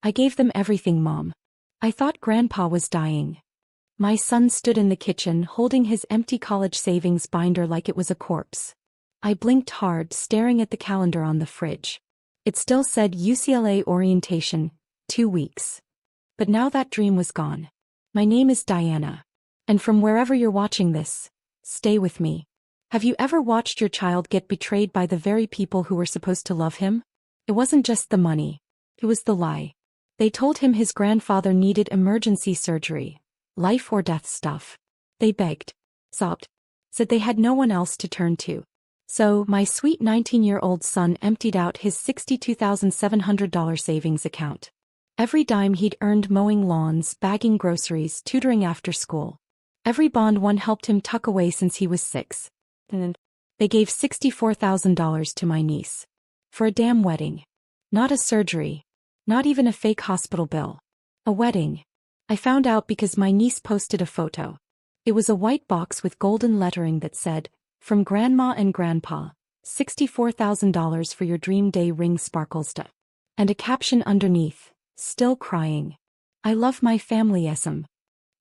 I gave them everything, Mom. I thought Grandpa was dying. My son stood in the kitchen holding his empty college savings binder like it was a corpse. I blinked hard, staring at the calendar on the fridge. It still said UCLA orientation, 2 weeks. But now that dream was gone. My name is Diana. And from wherever you're watching this, stay with me. Have you ever watched your child get betrayed by the very people who were supposed to love him? It wasn't just the money. It was the lie. They told him his grandfather needed emergency surgery, life or death stuff. They begged, sobbed, said they had no one else to turn to. So, my sweet 19-year-old son emptied out his $62,700 savings account. Every dime he'd earned mowing lawns, bagging groceries, tutoring after school. Every bond one helped him tuck away since he was 6. And they gave $64,000 to my niece. For a damn wedding. Not a surgery. Not even a fake hospital bill. A wedding. I found out because my niece posted a photo. It was a white box with golden lettering that said, "From Grandma and Grandpa, $64,000 for your dream day ring sparkles to." And a caption underneath, "Still crying. I love my family SM."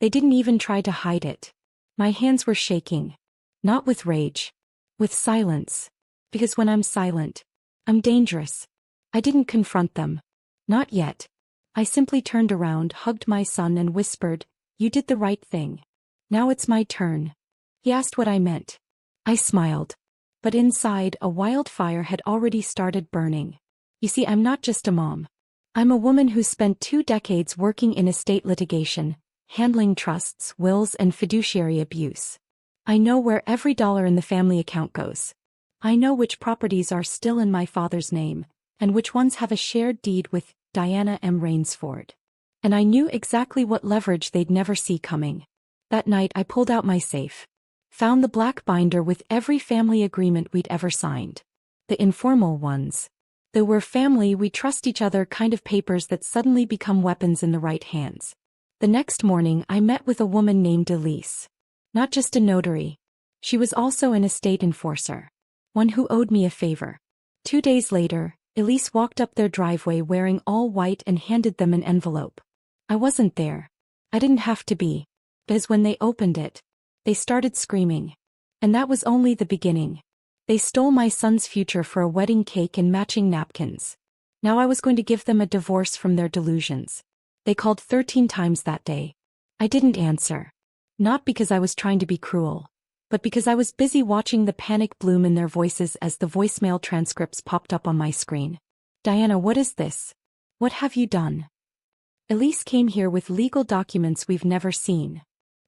They didn't even try to hide it. My hands were shaking. Not with rage. With silence. Because when I'm silent, I'm dangerous. I didn't confront them. Not yet. I simply turned around, hugged my son and whispered, "You did the right thing. Now it's my turn." He asked what I meant. I smiled. But inside, a wildfire had already started burning. You see, I'm not just a mom. I'm a woman who spent 2 decades working in estate litigation, handling trusts, wills, and fiduciary abuse. I know where every dollar in the family account goes. I know which properties are still in my father's name, and which ones have a shared deed with Diana M. Rainsford. And I knew exactly what leverage they'd never see coming. That night I pulled out my safe. Found the black binder with every family agreement we'd ever signed. The informal ones. The "we're family, we trust each other" kind of papers that suddenly become weapons in the right hands. The next morning I met with a woman named Elise. Not just a notary. She was also an estate enforcer. One who owed me a favor. 2 days later, Elise walked up their driveway wearing all white and handed them an envelope. I wasn't there. I didn't have to be. Because when they opened it, they started screaming. And that was only the beginning. They stole my son's future for a wedding cake and matching napkins. Now I was going to give them a divorce from their delusions. They called 13 times that day. I didn't answer. Not because I was trying to be cruel, but because I was busy watching the panic bloom in their voices as the voicemail transcripts popped up on my screen. "Diana, what is this? What have you done?" "Elise came here with legal documents we've never seen.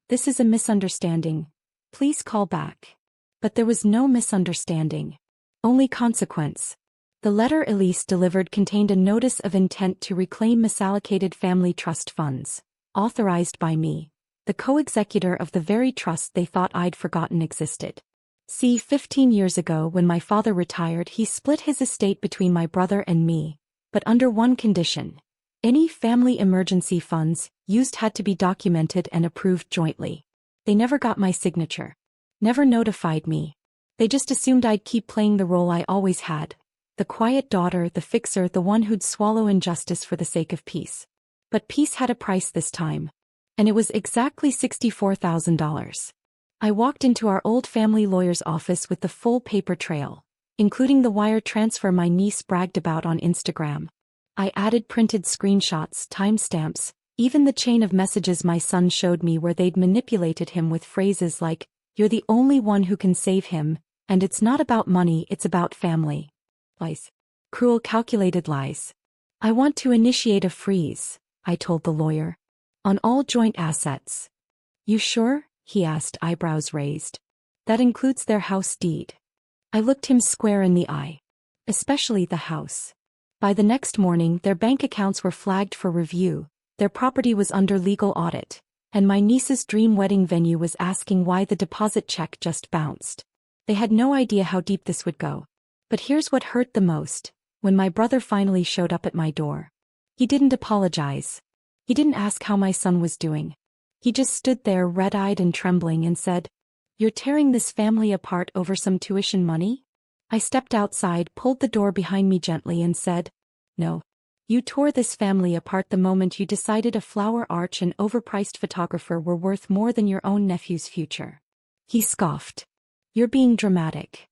This is a misunderstanding. Please call back." But there was no misunderstanding. Only consequence. The letter Elise delivered contained a notice of intent to reclaim misallocated family trust funds, authorized by me, the co-executor of the very trust they thought I'd forgotten existed. See, 15 years ago when my father retired, he split his estate between my brother and me, but under one condition. Any family emergency funds used had to be documented and approved jointly. They never got my signature. Never notified me. They just assumed I'd keep playing the role I always had. The quiet daughter, the fixer, the one who'd swallow injustice for the sake of peace. But peace had a price this time. And it was exactly $64,000. I walked into our old family lawyer's office with the full paper trail, including the wire transfer my niece bragged about on Instagram. I added printed screenshots, timestamps, even the chain of messages my son showed me where they'd manipulated him with phrases like, "You're the only one who can save him, and it's not about money, it's about family." Lies. Cruel, calculated lies. "I want to initiate a freeze," I told the lawyer. "On all joint assets." "You sure?" he asked, eyebrows raised. "That includes their house deed." I looked him square in the eye. "Especially the house." By the next morning, their bank accounts were flagged for review, their property was under legal audit, and my niece's dream wedding venue was asking why the deposit check just bounced. They had no idea how deep this would go. But here's what hurt the most: when my brother finally showed up at my door. He didn't apologize. He didn't ask how my son was doing. He just stood there red-eyed and trembling and said, "You're tearing this family apart over some tuition money?" I stepped outside, pulled the door behind me gently and said, "No. You tore this family apart the moment you decided a flower arch and overpriced photographer were worth more than your own nephew's future. He scoffed. You're being dramatic.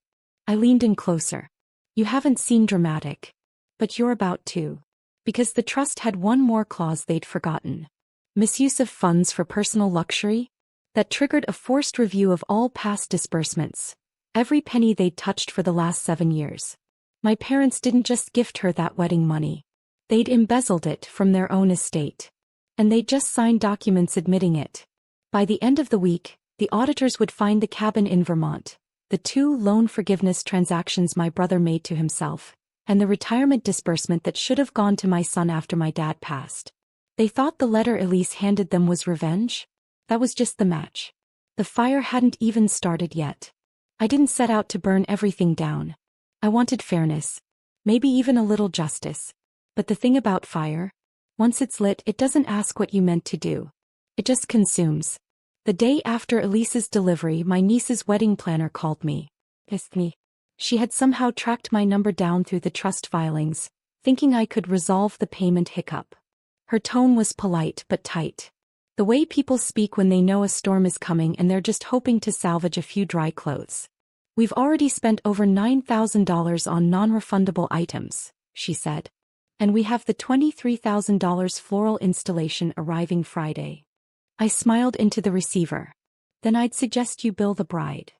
I leaned in closer. You haven't seen dramatic. But you're about to. Because the trust had one more clause they'd forgotten. Misuse of funds for personal luxury? That triggered a forced review of all past disbursements. Every penny they'd touched for the last 7 years. My parents didn't just gift her that wedding money. They'd embezzled it from their own estate. And they'd just signed documents admitting it. By the end of the week, the auditors would find the cabin in Vermont, the 2 loan forgiveness transactions my brother made to himself, and the retirement disbursement that should have gone to my son after my dad passed. They thought the letter Elise handed them was revenge? That was just the match. The fire hadn't even started yet. I didn't set out to burn everything down. I wanted fairness. Maybe even a little justice. But the thing about fire? Once it's lit, it doesn't ask what you meant to do. It just consumes. The day after Elise's delivery, my niece's wedding planner called me. Pissed me. She had somehow tracked my number down through the trust filings, thinking I could resolve the payment hiccup. Her tone was polite but tight. The way people speak when they know a storm is coming and they're just hoping to salvage a few dry clothes. We've already spent over $9,000 on non-refundable items, she said. And we have the $23,000 floral installation arriving Friday. I smiled into the receiver. Then I'd suggest you bill the bride.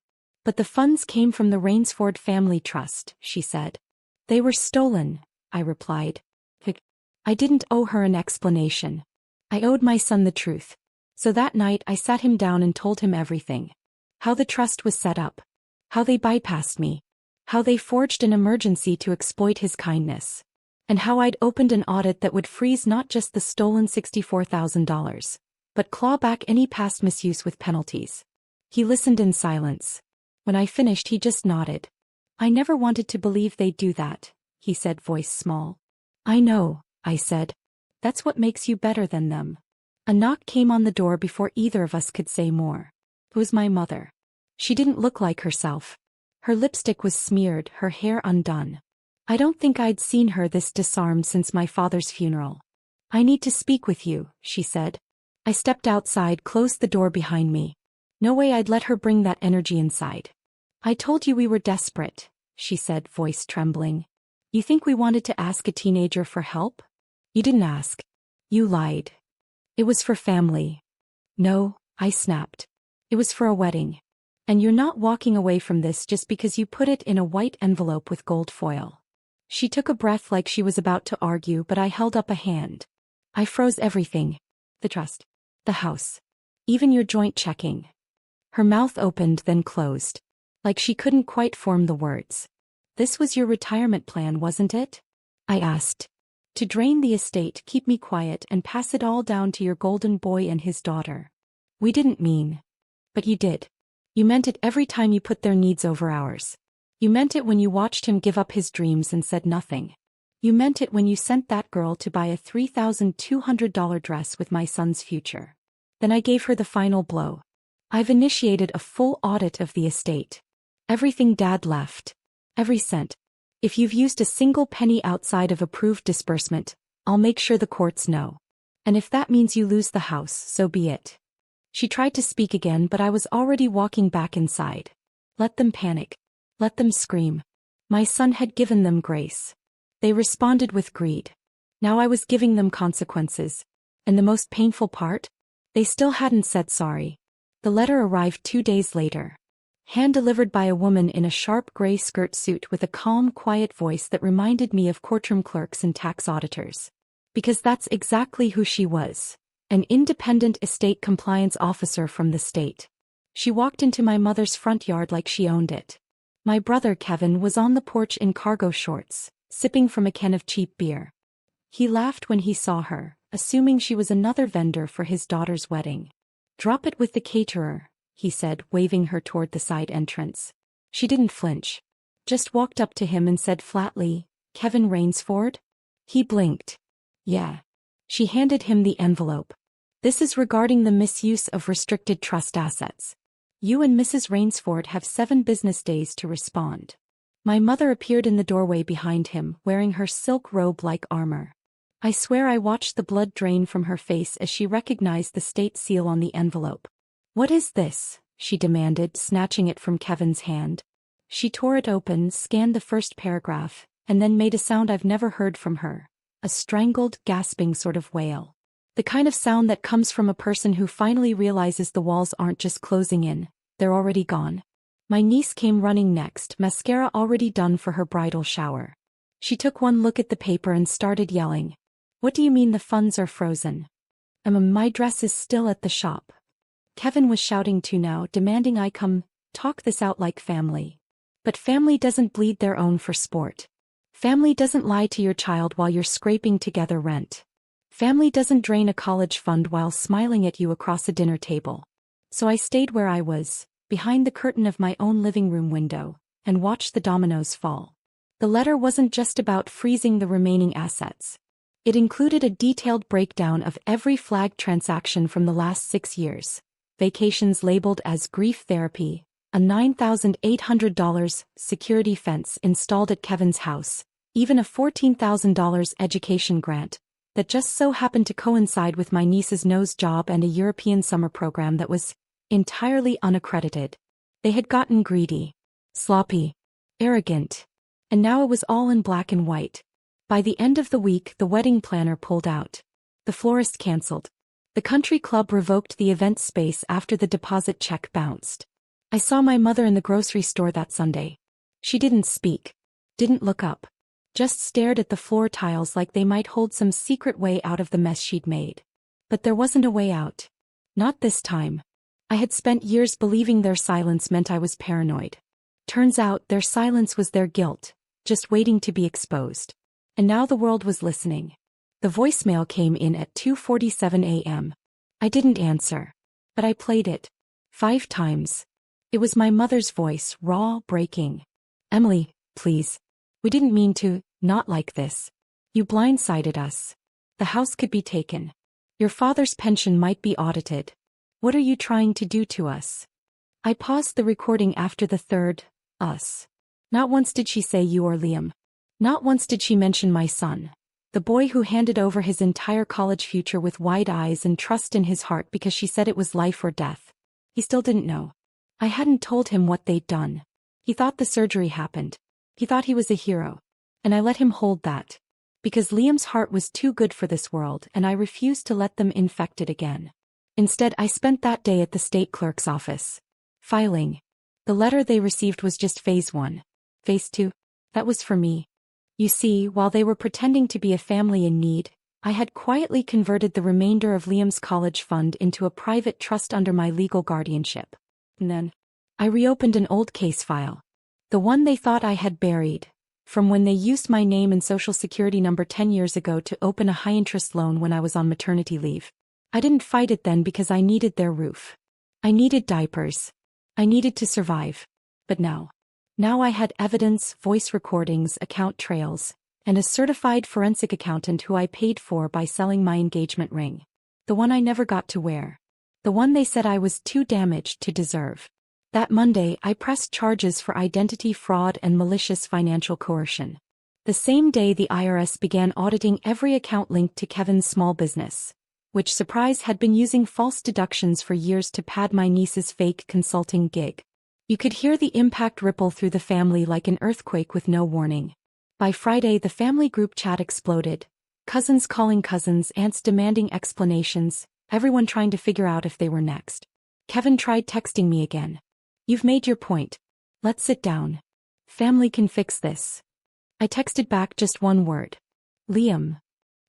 But the funds came from the Rainsford Family Trust, she said. They were stolen, I replied. I didn't owe her an explanation. I owed my son the truth. So that night I sat him down and told him everything. How the trust was set up. How they bypassed me. How they forged an emergency to exploit his kindness. And how I'd opened an audit that would freeze not just the stolen $64,000, but claw back any past misuse with penalties. He listened in silence. When I finished, he just nodded. I never wanted to believe they'd do that, he said, voice small. I know, I said. That's what makes you better than them. A knock came on the door before either of us could say more. It was my mother. She didn't look like herself. Her lipstick was smeared, her hair undone. I don't think I'd seen her this disarmed since my father's funeral. I need to speak with you, she said. I stepped outside, closed the door behind me. No way I'd let her bring that energy inside. I told you we were desperate, she said, voice trembling. You think we wanted to ask a teenager for help? You didn't ask. You lied. It was for family. No, I snapped. It was for a wedding. And you're not walking away from this just because you put it in a white envelope with gold foil. She took a breath like she was about to argue, but I held up a hand. I froze everything. The trust. The house. Even your joint checking. Her mouth opened then closed. Like she couldn't quite form the words. This was your retirement plan, wasn't it? I asked. To drain the estate, keep me quiet, and pass it all down to your golden boy and his daughter. We didn't mean. But you did. You meant it every time you put their needs over ours. You meant it when you watched him give up his dreams and said nothing. You meant it when you sent that girl to buy a $3,200 dress with my son's future. Then I gave her the final blow. I've initiated a full audit of the estate. Everything Dad left. Every cent. If you've used a single penny outside of approved disbursement, I'll make sure the courts know. And if that means you lose the house, so be it. She tried to speak again, but I was already walking back inside. Let them panic. Let them scream. My son had given them grace. They responded with greed. Now I was giving them consequences. And the most painful part? They still hadn't said sorry. The letter arrived 2 days later. Hand-delivered by a woman in a sharp gray skirt suit with a calm, quiet voice that reminded me of courtroom clerks and tax auditors. Because that's exactly who she was. An independent estate compliance officer from the state. She walked into my mother's front yard like she owned it. My brother Kevin was on the porch in cargo shorts, sipping from a can of cheap beer. He laughed when he saw her, assuming she was another vendor for his daughter's wedding. Drop it with the caterer, he said, waving her toward the side entrance. She didn't flinch. Just walked up to him and said flatly, Kevin Rainsford? He blinked. Yeah. She handed him the envelope. This is regarding the misuse of restricted trust assets. You and Mrs. Rainsford have 7 business days to respond. My mother appeared in the doorway behind him, wearing her silk robe-like armor. I swear I watched the blood drain from her face as she recognized the state seal on the envelope. "What is this?" she demanded, snatching it from Kevin's hand. She tore it open, scanned the first paragraph, and then made a sound I've never heard from her. A strangled, gasping sort of wail. The kind of sound that comes from a person who finally realizes the walls aren't just closing in, they're already gone. My niece came running next, mascara already done for her bridal shower. She took one look at the paper and started yelling. "What do you mean the funds are frozen? My dress is still at the shop." Kevin was shouting too now, demanding I come talk this out like family. But family doesn't bleed their own for sport. Family doesn't lie to your child while you're scraping together rent. Family doesn't drain a college fund while smiling at you across a dinner table. So I stayed where I was, behind the curtain of my own living room window, and watched the dominoes fall. The letter wasn't just about freezing the remaining assets. It included a detailed breakdown of every flagged transaction from the last 6 years. Vacations labeled as grief therapy, a $9,800 security fence installed at Kevin's house, even a $14,000 education grant that just so happened to coincide with my niece's nose job and a European summer program that was entirely unaccredited. They had gotten greedy, sloppy, arrogant, and now it was all in black and white. By the end of the week, the wedding planner pulled out. The florist canceled. The country club revoked the event space after the deposit check bounced. I saw my mother in the grocery store that Sunday. She didn't speak, didn't look up, just stared at the floor tiles like they might hold some secret way out of the mess she'd made. But there wasn't a way out. Not this time. I had spent years believing their silence meant I was paranoid. Turns out their silence was their guilt, just waiting to be exposed. And now the world was listening. The voicemail came in at 2:47 a.m. I didn't answer. But I played it. 5 times. It was my mother's voice, raw, breaking. "Emily, please. We didn't mean to, not like this. You blindsided us. The house could be taken. Your father's pension might be audited. What are you trying to do to us?" I paused the recording after the third, us. Not once did she say you or Liam. Not once did she mention my son. The boy who handed over his entire college future with wide eyes and trust in his heart because she said it was life or death. He still didn't know. I hadn't told him what they'd done. He thought the surgery happened. He thought he was a hero. And I let him hold that. Because Liam's heart was too good for this world and I refused to let them infect it again. Instead, I spent that day at the state clerk's office. Filing. The letter they received was just phase 1. Phase 2? That was for me. You see, while they were pretending to be a family in need, I had quietly converted the remainder of Liam's college fund into a private trust under my legal guardianship. And then, I reopened an old case file. The one they thought I had buried, from when they used my name and social security number 10 years ago to open a high-interest loan when I was on maternity leave. I didn't fight it then because I needed their roof. I needed diapers. I needed to survive. But now I had evidence, voice recordings, account trails, and a certified forensic accountant who I paid for by selling my engagement ring. The one I never got to wear. The one they said I was too damaged to deserve. That Monday, I pressed charges for identity fraud and malicious financial coercion. The same day the IRS began auditing every account linked to Kevin's small business, which, surprise, had been using false deductions for years to pad my niece's fake consulting gig. You could hear the impact ripple through the family like an earthquake with no warning. By Friday, the family group chat exploded. Cousins calling cousins, aunts demanding explanations, everyone trying to figure out if they were next. Kevin tried texting me again. "You've made your point. Let's sit down. Family can fix this." I texted back just one word. "Liam."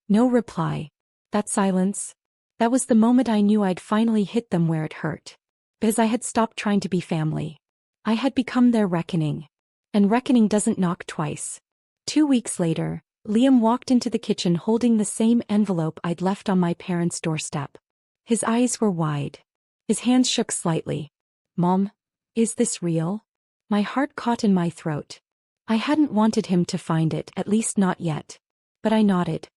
No reply. That silence. That was the moment I knew I'd finally hit them where it hurt. Because I had stopped trying to be family. I had become their reckoning. And reckoning doesn't knock twice. 2 weeks later, Liam walked into the kitchen holding the same envelope I'd left on my parents' doorstep. His eyes were wide. His hands shook slightly. "Mom, is this real?" My heart caught in my throat. I hadn't wanted him to find it, at least not yet. But I nodded.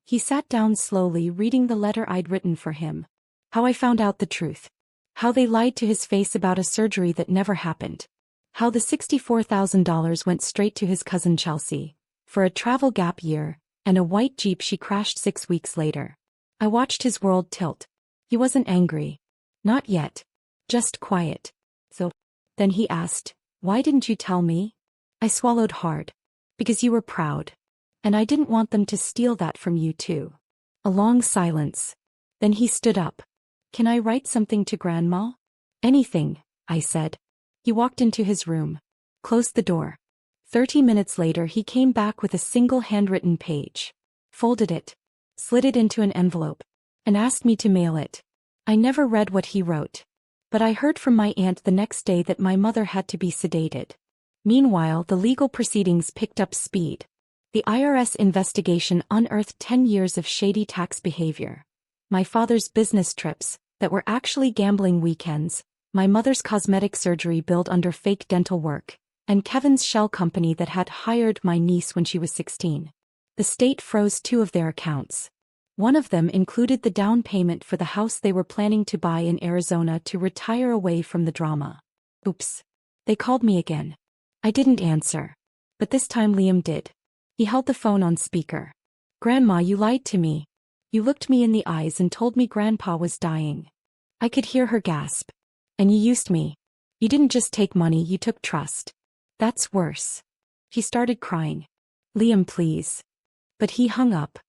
He sat down slowly, reading the letter I'd written for him. How I found out the truth. How they lied to his face about a surgery that never happened. How the $64,000 went straight to his cousin Chelsea, for a travel gap year, and a white Jeep she crashed 6 weeks later. I watched his world tilt. He wasn't angry. Not yet. Just quiet. So, then he asked, "Why didn't you tell me?" I swallowed hard. "Because you were proud. And I didn't want them to steal that from you too." A long silence. Then he stood up. "Can I write something to Grandma?" "Anything," I said. He walked into his room. Closed the door. 30 minutes later he came back with a single handwritten page. Folded it. Slid it into an envelope. And asked me to mail it. I never read what he wrote. But I heard from my aunt the next day that my mother had to be sedated. Meanwhile, the legal proceedings picked up speed. The IRS investigation unearthed 10 years of shady tax behavior. My father's business trips, that were actually gambling weekends, my mother's cosmetic surgery billed under fake dental work, and Kevin's shell company that had hired my niece when she was 16. The state froze 2 of their accounts. One of them included the down payment for the house they were planning to buy in Arizona to retire away from the drama. Oops. They called me again. I didn't answer. But this time Liam did. He held the phone on speaker. "Grandma, you lied to me. You looked me in the eyes and told me Grandpa was dying." I could hear her gasp. "And you used me. You didn't just take money, you took trust. That's worse." She started crying. "Liam, please." But he hung up.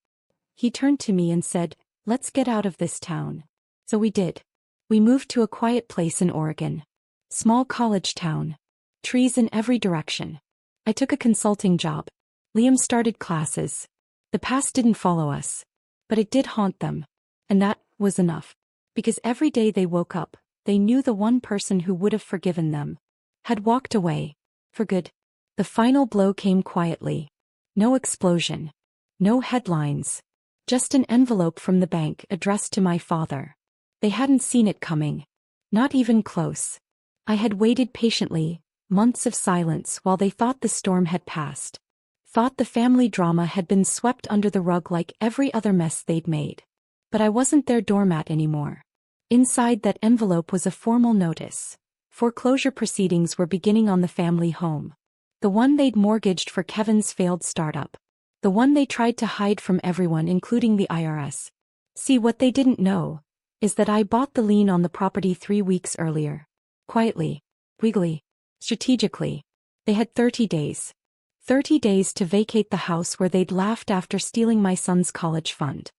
He turned to me and said, "Let's get out of this town." So we did. We moved to a quiet place in Oregon. Small college town. Trees in every direction. I took a consulting job. Liam started classes. The past didn't follow us. But it did haunt them. And that was enough. Because every day they woke up, they knew the one person who would have forgiven them had walked away. For good. The final blow came quietly. No explosion. No headlines. Just an envelope from the bank addressed to my father. They hadn't seen it coming. Not even close. I had waited patiently, months of silence while they thought the storm had passed. Thought the family drama had been swept under the rug like every other mess they'd made. But I wasn't their doormat anymore. Inside that envelope was a formal notice. Foreclosure proceedings were beginning on the family home. The one they'd mortgaged for Kevin's failed startup. The one they tried to hide from everyone, including the IRS. See, what they didn't know is that I bought the lien on the property 3 weeks earlier. Quietly, wiggly, strategically. They had 30 days. 30 days to vacate the house where they'd laughed after stealing my son's college fund.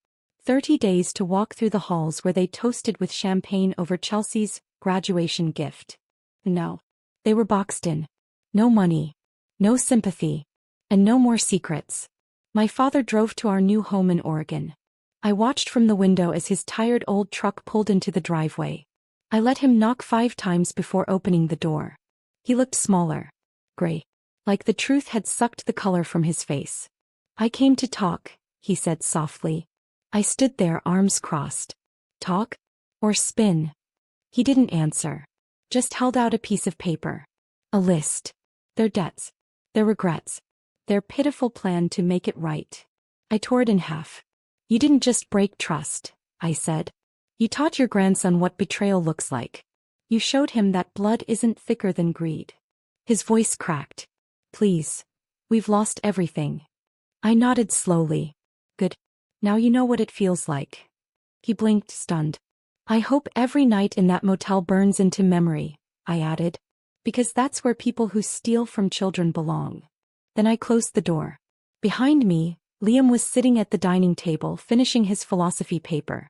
30 days to walk through the halls where they toasted with champagne over Chelsea's graduation gift. No. They were boxed in. No money. No sympathy. And no more secrets. My father drove to our new home in Oregon. I watched from the window as his tired old truck pulled into the driveway. I let him knock 5 times before opening the door. He looked smaller. Gray. Like the truth had sucked the color from his face. "I came to talk," he said softly. I stood there, arms crossed. Talk? Or spin? He didn't answer. Just held out a piece of paper. A list. Their debts. Their regrets. Their pitiful plan to make it right. I tore it in half. "You didn't just break trust," I said. "You taught your grandson what betrayal looks like. You showed him that blood isn't thicker than greed." His voice cracked. "Please. We've lost everything." I nodded slowly. "Good. Now you know what it feels like." He blinked, stunned. "I hope every night in that motel burns into memory," I added. "Because that's where people who steal from children belong." Then I closed the door. Behind me, Liam was sitting at the dining table finishing his philosophy paper.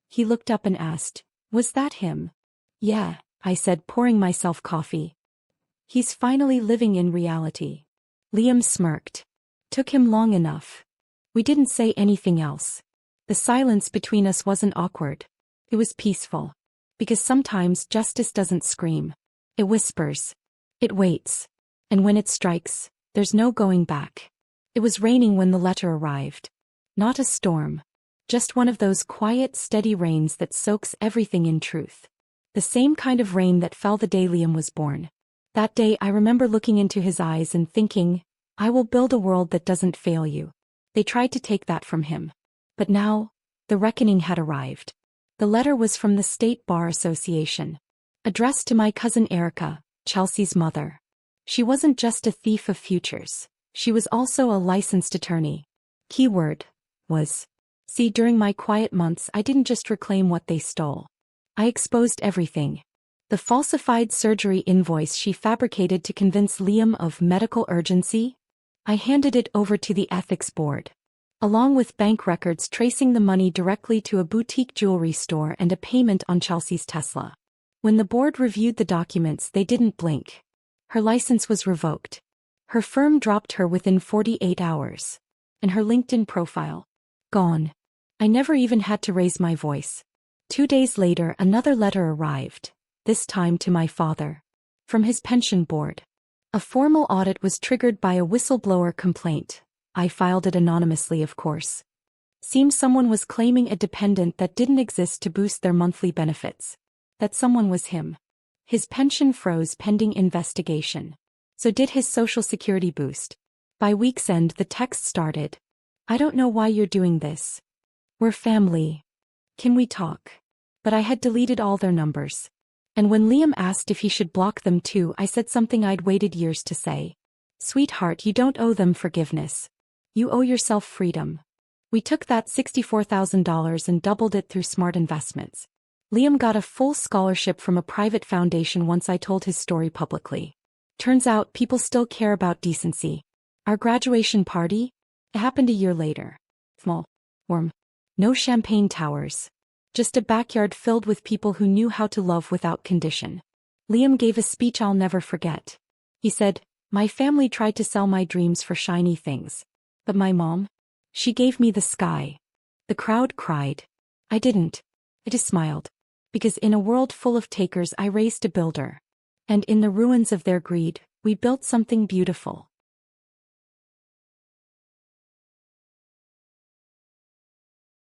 He looked up and asked, "Was that him?" "Yeah," I said, pouring myself coffee. "He's finally living in reality." Liam smirked. "Took him long enough." We didn't say anything else. The silence between us wasn't awkward. It was peaceful. Because sometimes justice doesn't scream. It whispers. It waits. And when it strikes, there's no going back. It was raining when the letter arrived. Not a storm. Just one of those quiet, steady rains that soaks everything in truth. The same kind of rain that fell the day Liam was born. That day I remember looking into his eyes and thinking, "I will build a world that doesn't fail you." They tried to take that from him. But now, the reckoning had arrived. The letter was from the State Bar Association. Addressed to my cousin Erica, Chelsea's mother. She wasn't just a thief of futures. She was also a licensed attorney. Keyword was. See, during my quiet months, I didn't just reclaim what they stole. I exposed everything. The falsified surgery invoice she fabricated to convince Liam of medical urgency? I handed it over to the ethics board, along with bank records tracing the money directly to a boutique jewelry store and a payment on Chelsea's Tesla. When the board reviewed the documents, they didn't blink. Her license was revoked. Her firm dropped her within 48 hours. And her LinkedIn profile? Gone. I never even had to raise my voice. 2 days later, another letter arrived, this time to my father. From his pension board. A formal audit was triggered by a whistleblower complaint. I filed it anonymously, of course. Seemed someone was claiming a dependent that didn't exist to boost their monthly benefits. That someone was him. His pension froze pending investigation. So did his Social Security boost. By week's end, the text started. I don't know why you're doing this. We're family. Can we talk? But I had deleted all their numbers. And when Liam asked if he should block them too, I said something I'd waited years to say. Sweetheart, you don't owe them forgiveness. You owe yourself freedom. We took that $64,000 and doubled it through smart investments. Liam got a full scholarship from a private foundation once I told his story publicly. Turns out people still care about decency. Our graduation party? It happened a year later. Small. Warm. No champagne towers. Just a backyard filled with people who knew how to love without condition. Liam gave a speech I'll never forget. He said, "My family tried to sell my dreams for shiny things. But my mom? She gave me the sky." The crowd cried. I didn't. I just smiled. Because in a world full of takers, I raised a builder. And in the ruins of their greed, we built something beautiful.